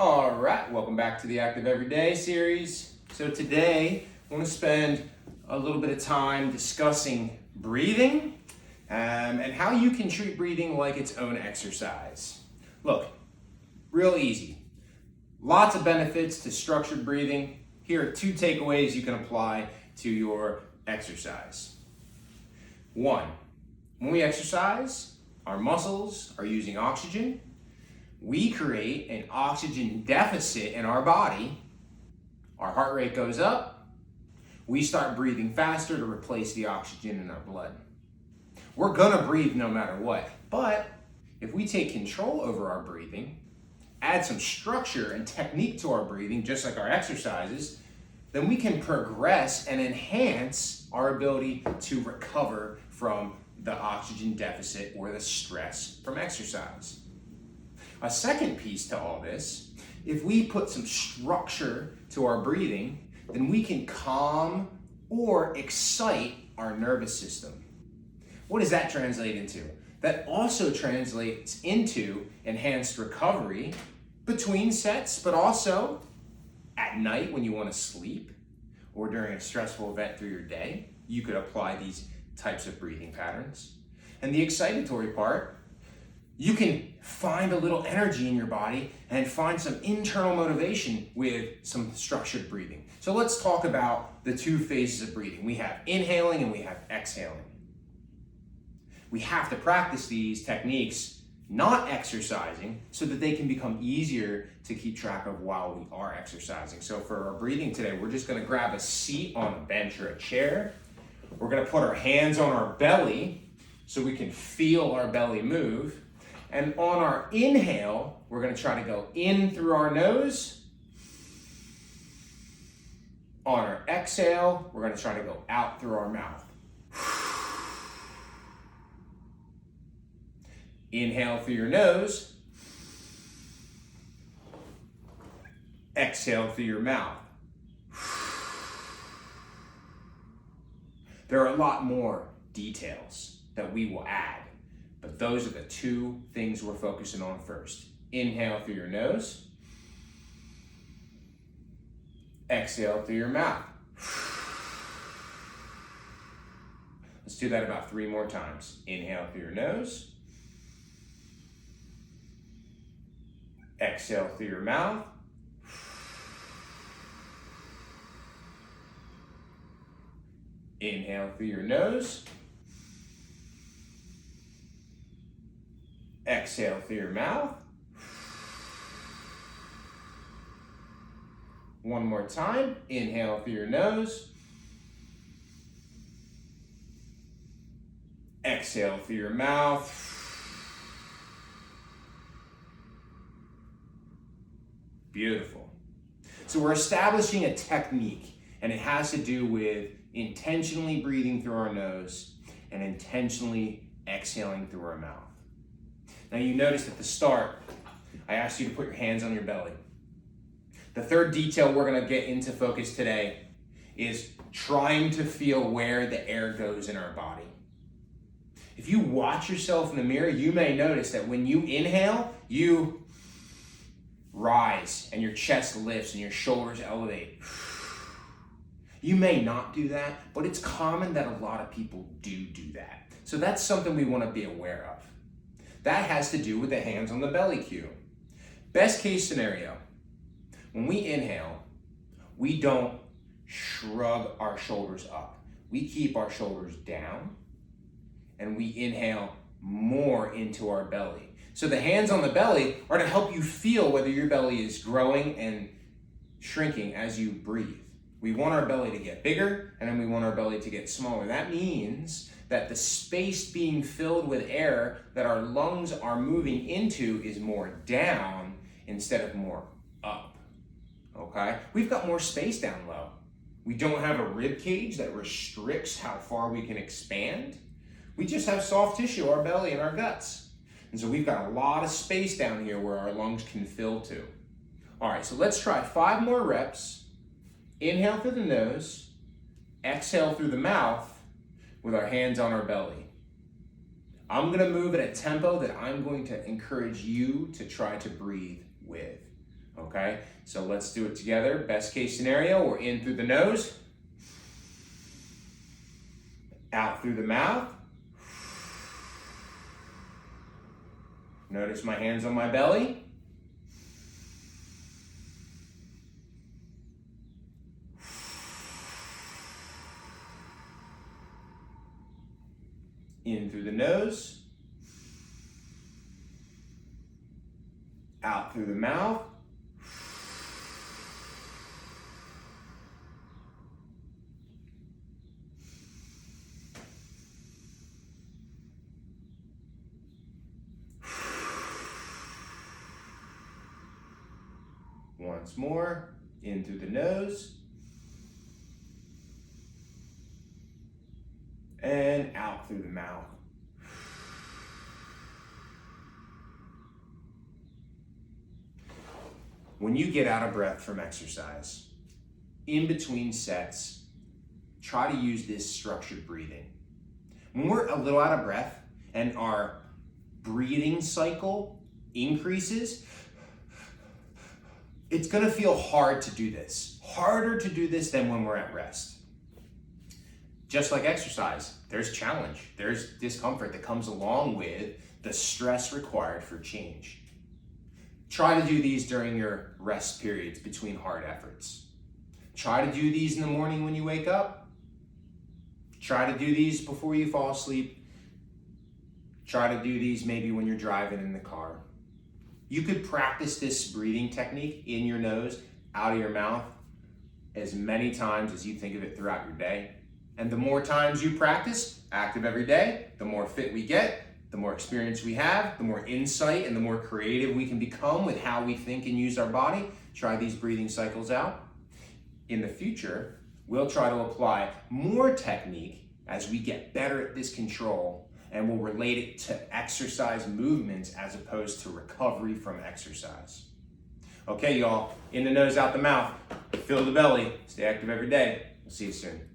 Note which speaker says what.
Speaker 1: All right, welcome back to the Active Everyday series. So today, I want to spend a little bit of time discussing breathing and how you can treat breathing like its own exercise. Look, real easy. Lots of benefits to structured breathing. Here are 2 takeaways you can apply to your exercise. 1, when we exercise, our muscles are using oxygen. We create an oxygen deficit in our body. Our heart rate goes up. We start breathing faster to replace the oxygen in our blood. We're gonna breathe no matter what, but if we take control over our breathing, add some structure and technique to our breathing, just like our exercises, then we can progress and enhance our ability to recover from the oxygen deficit or the stress from exercise. A second piece to all this, if we put some structure to our breathing, then we can calm or excite our nervous system. What does that translate into? That also translates into enhanced recovery between sets, but also at night when you want to sleep or during a stressful event through your day, you could apply these types of breathing patterns. And the excitatory part, you can find a little energy in your body and find some internal motivation with some structured breathing. So let's talk about the 2 phases of breathing. We have inhaling and we have exhaling. We have to practice these techniques, not exercising, so that they can become easier to keep track of while we are exercising. So for our breathing today, we're just gonna grab a seat on a bench or a chair. We're gonna put our hands on our belly so we can feel our belly move. And on our inhale, we're gonna try to go in through our nose. On our exhale, we're gonna try to go out through our mouth. Inhale through your nose. Exhale through your mouth. There are a lot more details that we will add, but those are the 2 things we're focusing on first. Inhale through your nose. Exhale through your mouth. Let's do that about 3 more times. Inhale through your nose. Exhale through your mouth. Inhale through your nose. Exhale through your mouth. 1 more time. Inhale through your nose. Exhale through your mouth. Beautiful. So we're establishing a technique, and it has to do with intentionally breathing through our nose and intentionally exhaling through our mouth. Now you noticed at the start, I asked you to put your hands on your belly. The 3rd detail we're gonna get into focus today is trying to feel where the air goes in our body. If you watch yourself in the mirror, you may notice that when you inhale, you rise and your chest lifts and your shoulders elevate. You may not do that, but it's common that a lot of people do that. So that's something we want to be aware of. That has to do with the hands on the belly cue. Best case scenario, when we inhale, we don't shrug our shoulders up. We keep our shoulders down and we inhale more into our belly. So the hands on the belly are to help you feel whether your belly is growing and shrinking as you breathe. We want our belly to get bigger and then we want our belly to get smaller. That means that the space being filled with air that our lungs are moving into is more down instead of more up, okay? We've got more space down low. We don't have a rib cage that restricts how far we can expand. We just have soft tissue, our belly and our guts. And so we've got a lot of space down here where our lungs can fill to. All right, so let's try 5 more reps. Inhale through the nose, exhale through the mouth with our hands on our belly. I'm gonna move at a tempo that I'm going to encourage you to try to breathe with, okay? okay? So let's do it together. Best case scenario, we're in through the nose, out through the mouth. Notice my hands on my belly. In through the nose, out through the mouth. Once more, in through the nose, and out through the mouth. When you get out of breath from exercise, in between sets, try to use this structured breathing. When we're a little out of breath and our breathing cycle increases, it's gonna feel hard to do this. Harder to do this than when we're at rest. Just like exercise, there's challenge, there's discomfort that comes along with the stress required for change. Try to do these during your rest periods between hard efforts. Try to do these in the morning when you wake up. Try to do these before you fall asleep. Try to do these maybe when you're driving in the car. You could practice this breathing technique in your nose, out of your mouth, as many times as you think of it throughout your day. And the more times you practice active every day, the more fit we get, the more experience we have, the more insight and the more creative we can become with how we think and use our body. Try these breathing cycles out. In the future, we'll try to apply more technique as we get better at this control, and we'll relate it to exercise movements as opposed to recovery from exercise. Okay, y'all, in the nose, out the mouth, fill the belly, stay active every day. We'll see you soon.